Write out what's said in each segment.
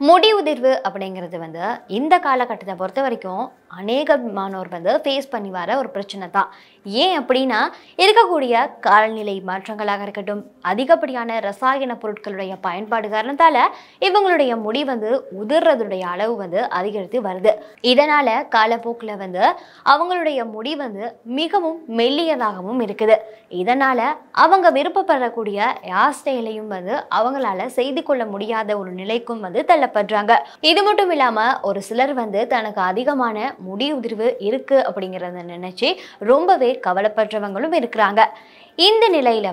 முடி உதிர்வு அப்படிங்கிறது இந்த காலகட்டத்தை பொறுத்த வரைக்கும் அநேகமானோர் ஃபேஸ் பண்ணி வர ஒரு பிரச்சனை தான். ஏன் அப்படின்னா, இருக்கக்கூடிய காலநிலை மாற்றங்களாக இருக்கட்டும், அதிகப்படியான ரசாயன பொருட்களுடைய பயன்பாடு காரணத்தால இவங்களுடைய முடி உதிர்றதுடைய அளவு அதிகரித்து வருது. இதனால காலப்போக்கில் அவங்களுடைய முடி மிகவும் மெல்லியதாகவும் இருக்குது. இதனால அவங்க விருப்பப்படக்கூடிய ஹேர் ஸ்டைலையும் அவங்களால செய்து கொள்ள முடியாத ஒரு நிலைக்கும் தள்ளப்படுறாங்க. இது மட்டும் இல்லாம ஒரு சிலர் தனக்கு அதிகமான முடி உதிர்வு இருக்கு அப்படிங்கறத நினைச்சு ரொம்பவே கவலைப்படுறவங்களும் இருக்கிறாங்க. இந்த நிலையில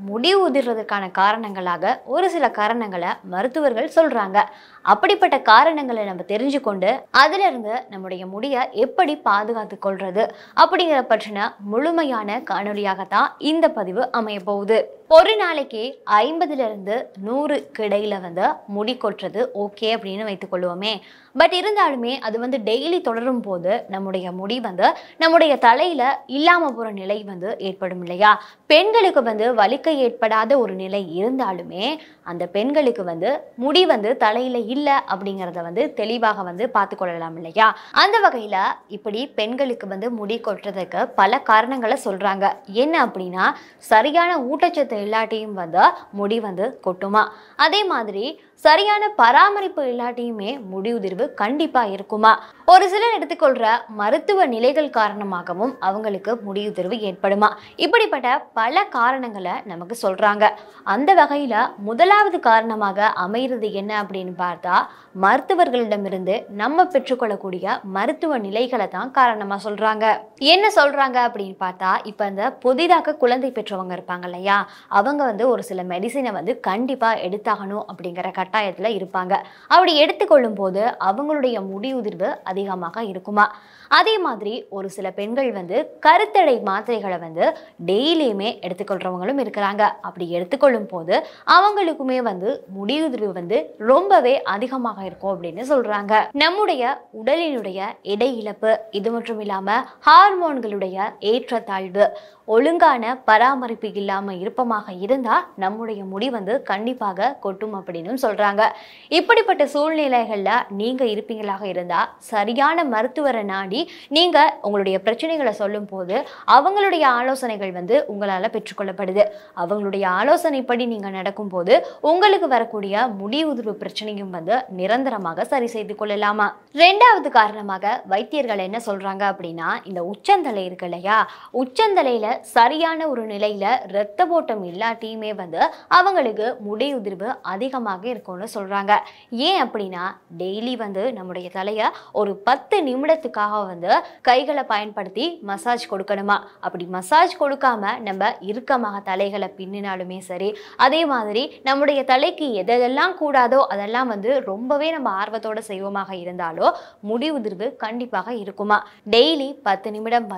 முடி உதிர்றதுக்கான காரணங்களாக ஒரு சில காரணங்களை மருத்துவர்கள் சொல்றாங்க. அப்படிப்பட்ட காரணங்களை நம்ம தெரிஞ்சுக்கொண்டு அதுல இருந்து நம்முடைய முடியை எப்படி பாதுகாத்து கொள்றது அப்படிங்கிற பற்றின முழுமையான காணொலியாகத்தான் இந்த பதிவு அமைய போகுது. ஒரு நாளைக்கு 50 இருந்து 100 இடையில முடி கொட்டுறது ஓகே அப்படின்னு வைத்துக் கொள்வோமே. பட் இருந்தாலுமே அது டெய்லி தொடரும் போது நம்முடைய முடி நம்முடைய தலையில இல்லாம போற நிலை ஏற்படும் இல்லையா? பெண்களுக்கு வலிக்க ஏற்படாத ஒரு நிலை இருந்தாலுமே அந்த பெண்களுக்கு முடி தலையில இல்ல அப்படிங்கறத தெளிவாக பார்த்து கொள்ளலாம் இல்லையா? அந்த வகையில இப்படி பெண்களுக்கு முடி கொட்டுறதுக்கு பல காரணங்களை சொல்றாங்க. என்ன அப்படின்னா, சரியான ஊட்டச்சத்து இல்லாட்டியும் முடி கொட்டுமா, அதே மாதிரி சரியான பராமரிப்பு இல்லாட்டியுமே முடி உதிர்வு கண்டிப்பா இருக்குமா, ஒரு சிலர் எடுத்துக்கொள்ற மருத்துவ நிலைகள் காரணமாகவும் அவங்களுக்கு முடி உதிர்வு ஏற்படுமா, இப்படிப்பட்ட பல காரணங்களை நமக்கு சொல்றாங்க. அந்த வகையில முதலாவது காரணமாக அமைகிறது என்ன அப்படின்னு பார்த்தா, மருத்துவர்களிடமிருந்து நம்ம பெற்றுக்கொள்ளக்கூடிய மருத்துவ நிலைகளை தான் காரணமா சொல்றாங்க. என்ன சொல்றாங்க அப்படின்னு பார்த்தா, இப்ப இந்த புதிதாக குழந்தை பெற்றவங்க இருப்பாங்க இல்லையா, அவங்க ஒரு சில மெடிசினை கண்டிப்பா எடுத்தாகணும் அப்படிங்கிற கட்டாயத்துல இருப்பாங்க. அப்படி எடுத்துக்கொள்ளும் போது அவங்களுடைய முடி உதிர்வு அதிகமாக இருக்குமா. அதே மாதிரி ஒரு சில பெண்கள் கருத்தடை மாத்திரைகளை டெய்லியுமே எடுத்துக்கொள்றவங்களும் இருக்கிறாங்க. அப்படி எடுத்துக்கொள்ளும் போது அவங்களுக்குமே முடி உதிர்வு ரொம்பவே அதிகமாக இருக்கும் அப்படின்னு சொல்றாங்க. நம்முடைய உடலினுடைய எடை இழப்பு, இது மட்டும் இல்லாம ஹார்மோன்களுடைய ஏற்றத்தாழ்வு, ஒழுங்கான பராமரிப்பு இல்லாம இருப்பமாக இருந்தா நம்முடைய முடி கண்டிப்பாக கொட்டும் அப்படின்னு சொல்றாங்க. இப்படிப்பட்ட சூழ்நிலைகள்ல நீங்க இருப்பீங்களாக இருந்தா சரியான மருத்துவரை நாடி நீங்க உங்களுடைய பிரச்சனைகளை சொல்லும் போது அவங்களுடைய ஆலோசனைகள் உங்களால பெற்றுக்கொள்ளப்படுது. அவங்களுடைய ஆலோசனைப்படி நீங்க நடக்கும் போது உங்களுக்கு வரக்கூடிய முடி உதிர்வு பிரச்சனையும் நிரந்தரமாக சரி செய்து கொள்ளலாமா. இரண்டாவது காரணமாக வைத்தியர்கள் என்ன சொல்றாங்க அப்படின்னா, இந்த உச்சந்தலை இருக்கு இல்லையா, உச்சந்தலையில சரியான ஒரு நிலையில இரத்த ஓட்டம் இல்லாட்டியுமே அவங்களுக்கு முடி உதிர்வு அதிகமாக இருக்கும்னு சொல்றாங்க. ஏன் அப்படின்னா, டெய்லி நம்முடைய தலைய ஒரு 10 நிமிடத்துக்காக கைகளை பயன்படுத்தி மசாஜ் கொடுக்கணுமா. அப்படி மசாஜ் கொடுக்காம நம்ம இறுக்கமாக தலைகளை பின்னினாலுமே சரி, அதே மாதிரி நம்முடைய தலைக்கு எதெல்லாம் கூடாதோ அதெல்லாம் ரொம்பவே நம்ம ஆர்வத்தோட செய்வோமாக இருந்தாலோ முடி உதிர்வு கண்டிப்பாக இருக்குமா. டெய்லி 10 நிமிடம்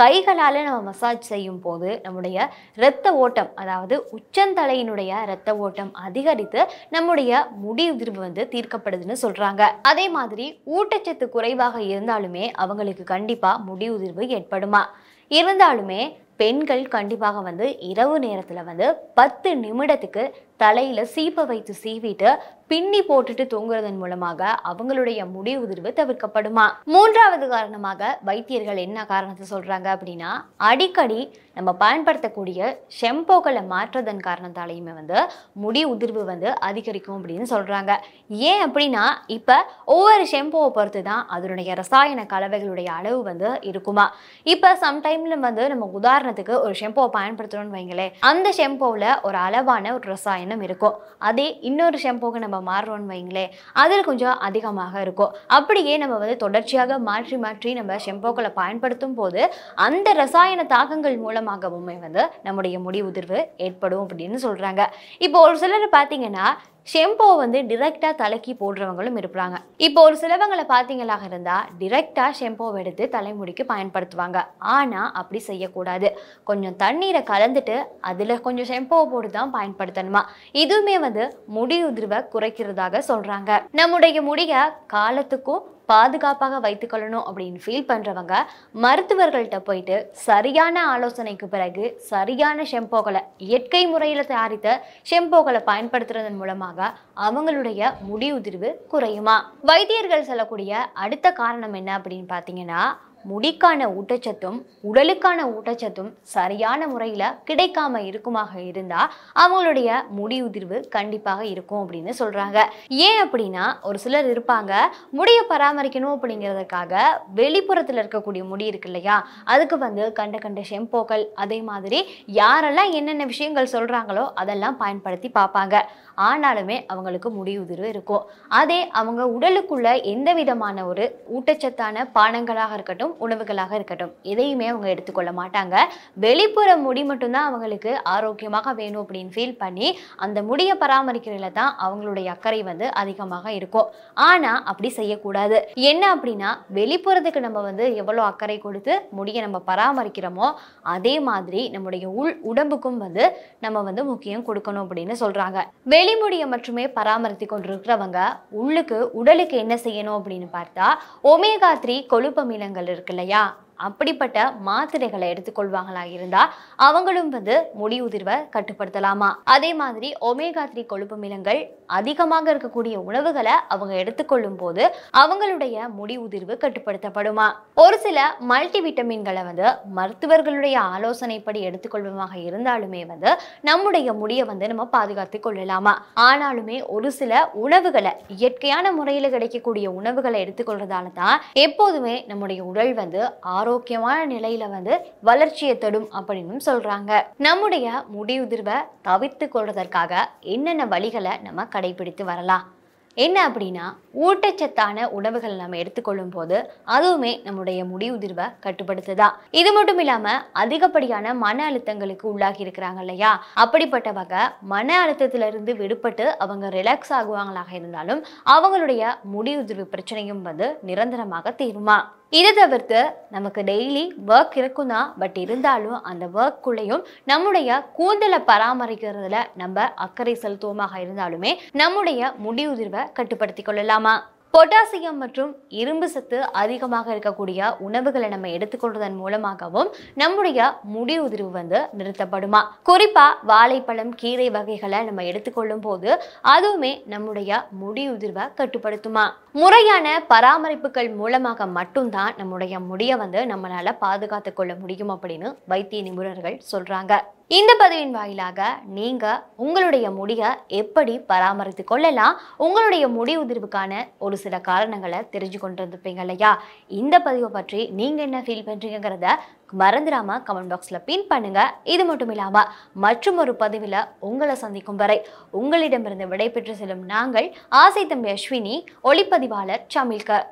கைகளால நம்ம மசாஜ் செய்யும் போது நம்முடைய இரத்த ஓட்டம், அதாவது உச்சந்தலையினுடைய இரத்த ஓட்டம் அதிகரித்து நம்முடைய முடி உதிர்வு தீர்க்கப்படுதுன்னு சொல்றாங்க. அதே மாதிரி ஊட்டச்சத்து குறைவாக இருந்தாலுமே அவங்களுக்கு கண்டிப்பா முடி உதிர்வு ஏற்படுமா. இருந்தாலுமே பெண்கள் கண்டிப்பாக இரவு நேரத்துல 10 நிமிடத்துக்கு தலையில சீப்பை வைத்து சீவிட்டு பின்னி போட்டுட்டு தூங்குறதன் மூலமாக அவங்களுடைய முடி உதிர்வு தவிர்க்கப்படுமா. மூன்றாவது காரணமாக வைத்தியர்கள் என்ன காரணத்தை சொல்றாங்க அப்படின்னா, அடிக்கடி நம்ம பயன்படுத்தக்கூடிய ஷெம்போக்களை மாற்றுறதன் காரணத்தாலையுமே முடி உதிர்வு அதிகரிக்கும் அப்படின்னு சொல்றாங்க. ஏன் அப்படின்னா, இப்ப ஒவ்வொரு ஷெம்போவை பொறுத்து தான் அதனுடைய ரசாயன கலவைகளுடைய அளவு இருக்குமா. இப்ப சம்டைம்ல நம்ம உதாரணத்துக்கு ஒரு ஷெம்போவை பயன்படுத்துறோம்னு வைங்களேன், அந்த ஷெம்போவில் ஒரு அளவான ஒரு ரசாயனம் இருக்கும். அதே இன்னொரு ஷெம்போக்கு நம்ம மாறுறோம்னு வைங்களேன், அதில் கொஞ்சம் அதிகமாக இருக்கும். அப்படியே நம்ம தொடர்ச்சியாக மாற்றி மாற்றி நம்ம ஷெம்போக்களை பயன்படுத்தும் போது அந்த ரசாயன தாக்கங்கள் மூலமாகவுமே நம்முடைய முடி உதிர்வு ஏற்படும் அப்படின்னு சொல்றாங்க. இப்போ ஒரு சிலர் பார்த்தீங்கன்னா ஷெம்போ டிரெக்டா தலைக்கு போடுறவங்களும் இருப்பாங்க. இப்போ ஒரு சிலவங்களை பார்த்தீங்களாக இருந்தா டிரெக்டா ஷெம்போவை எடுத்து தலைமுடிக்கு பயன்படுத்துவாங்க. ஆனா அப்படி செய்யக்கூடாது. கொஞ்சம் தண்ணீரை கலந்துட்டு அதுல கொஞ்சம் ஷெம்போவை போட்டு தான் பயன்படுத்தணுமா. இதுவுமே முடி உதிர்வை குறைக்கிறதாக சொல்றாங்க. நம்முடைய முடிய காலத்துக்கும் பாதுகாப்பாக வைத்துக்கொள்ளணும் அப்படின்னு ஃபீல் பண்றவங்க மருத்துவர்கள்ட்ட போயிட்டு சரியான ஆலோசனைக்கு பிறகு சரியான ஷெம்போக்களை, இயற்கை முறையில் தயாரித்த ஷெம்போக்களை பயன்படுத்துறதன் மூலமாக அவங்களுடைய முடி உதிர்வு குறையுமா. வைத்தியர்கள் சொல்லக்கூடிய அடுத்த காரணம் என்ன அப்படின்னு பார்த்தீங்கன்னா, முடிக்கான ஊட்டச்சத்தும் உடலுக்கான ஊட்டச்சத்தும் சரியான முறையில் கிடைக்காம இருக்குமாக இருந்தால் அவங்களுடைய முடி உதிர்வு கண்டிப்பாக இருக்கும் அப்படின்னு சொல்கிறாங்க. ஏன் அப்படின்னா, ஒரு சிலர் இருப்பாங்க, முடியை பராமரிக்கணும் அப்படிங்கிறதுக்காக வெளிப்புறத்தில் இருக்கக்கூடிய முடி இருக்கு இல்லையா, அதுக்கு கண்ட கண்ட ஷெம்போக்கள், அதே மாதிரி யாரெல்லாம் என்னென்ன விஷயங்கள் சொல்கிறாங்களோ அதெல்லாம் பயன்படுத்தி பார்ப்பாங்க. ஆனாலுமே அவங்களுக்கு முடி உதிர்வு இருக்கும். அதே அவங்க உடலுக்குள்ள எந்த விதமான ஒரு ஊட்டச்சத்தான பானங்களாக இருக்கட்டும், உணவுகளாக இருக்கட்டும், எதையுமே அவங்க எடுத்துக்கொள்ள மாட்டாங்க. வெளிப்புற முடி மட்டும்தான் அவங்களுக்கு ஆரோக்கியமாக வேணும் அப்படின்னு ஃபீல் பண்ணி அந்த முடியை பராமரிக்கிறதுல தான் அவங்களுடைய அக்கறை அதிகமாக இருக்கும். ஆனா அப்படி செய்யக்கூடாது. என்ன அப்படின்னா, வெளிப்புறத்துக்கு நம்ம எவ்வளோ அக்கறை கொடுத்து முடியை நம்ம பராமரிக்கிறோமோ அதே மாதிரி நம்முடைய உடம்புக்கும் நம்ம முக்கியம் கொடுக்கணும் அப்படின்னு சொல்றாங்க. வெளிமுடியை மட்டுமே பராமரித்து கொண்டிருக்கிறவங்க உடலுக்கு என்ன செய்யணும் அப்படின்னு பார்த்தா, ஒமேகா 3 கொழுப்பு அமிலங்கள் இருக்கு இல்லையா, அப்படிப்பட்ட மாத்திரைகளை எடுத்துக்கொள்வாங்களா இருந்தா அவங்களும் முடி உதிர்வை கட்டுப்படுத்தலாமா. அதே மாதிரி ஒமேகா 3 கொழுப்பு அமிலங்கள் அதிகமாக இருக்கக்கூடிய உணவுகளை அவங்க எடுத்துக்கொள்ளும் போது அவங்களுடைய முடி உதிர்வு கட்டுப்படுத்தப்படுமா. ஒரு சில மல்டி விட்டமின்களை மருத்துவர்களுடைய ஆலோசனைப்படி எடுத்துக்கொள்வதாக இருந்தாலுமே நம்முடைய முடியை நம்ம பாதுகாத்து கொள்ளலாமா. ஆனாலுமே ஒரு சில உணவுகளை, இயற்கையான முறையில் கிடைக்கக்கூடிய உணவுகளை எடுத்துக்கொள்றதால தான் எப்போதுமே நம்முடைய உடல் ஆரோக்கியமான நிலையில வளர்ச்சியை தொடும் அப்படின்னு சொல்றாங்க. நம்முடைய முடி உதிர்வை தவிர்த்து கொள்வதற்காக என்னென்ன வழிகளை நம்ம கடைபிடித்து வரலாம் என்ன அப்படின்னா, ஊட்டச்சத்தான உணவுகளை நம்ம எடுத்துக்கொள்ளும் போது அதுவுமே நம்முடைய முடி உதிர்வை கட்டுப்படுத்துதா. இது மட்டும் இல்லாம அதிகப்படியான மன அழுத்தங்களுக்கு உள்ளாகி இருக்கிறாங்க இல்லையா, அப்படிப்பட்டவங்க மன அழுத்தத்திலிருந்து விடுபட்டு அவங்க ரிலாக்ஸ் ஆகுவாங்களாக இருந்தாலும் அவங்களுடைய முடி உதிர்வு பிரச்சனையும் நிரந்தரமாக தீருமா. இதை தவிர்த்து நமக்கு டெய்லி ஒர்க் இருக்கும் தான், பட் இருந்தாலும் அந்த ஒர்க்குள்ளேயும் நம்முடைய கூந்தலை பராமரிக்கிறதுல நம்ம அக்கறை செலுத்துவோமாக இருந்தாலுமே நம்முடைய முடி உதிர்வை கட்டுப்படுத்தி கொள்ளலாமா. பொட்டாசியம் மற்றும் இரும்பு சத்து அதிகமாக இருக்கக்கூடிய உணவுகளை நம்ம எடுத்துக்கொள்வதன் மூலமாகவும் நம்முடைய முடி உதிர்வு நிறுத்தப்படுமா. குறிப்பா வாழைப்பழம், கீரை வகைகளை நம்ம எடுத்துக்கொள்ளும் போது அதுவுமே நம்முடைய முடி உதிர்வை கட்டுப்படுத்துமா. முறையான பராமரிப்புகள் மூலமாக மட்டும்தான் நம்முடைய முடியை நம்மளால பாதுகாத்து கொள்ள முடியும் அப்படின்னு வைத்திய நிபுணர்கள் சொல்றாங்க. இந்த பதிவின் வாயிலாக நீங்க உங்களுடைய முடியை எப்படி பராமரித்து கொள்ளலாம், உங்களுடைய முடி உதிர்வுக்கான ஒரு சில காரணங்களை தெரிஞ்சு கொண்டு இருப்பீங்க இல்லையா. இந்த பதிவை பற்றி நீங்க என்ன ஃபீல் பண்றீங்கிறத மறந்துடாம கமெண்ட் பாக்ஸ்ல பின் பண்ணுங்க. இது மட்டும் இல்லாம மற்றும் ஒரு பதிவில் உங்களை சந்திக்கும் வரை உங்களிடமிருந்து விடைபெற்று செல்லும் நாங்கள் ஆசை தம்பி அஸ்வினி, ஒளிப்பதிவாளர் சமில்கர்.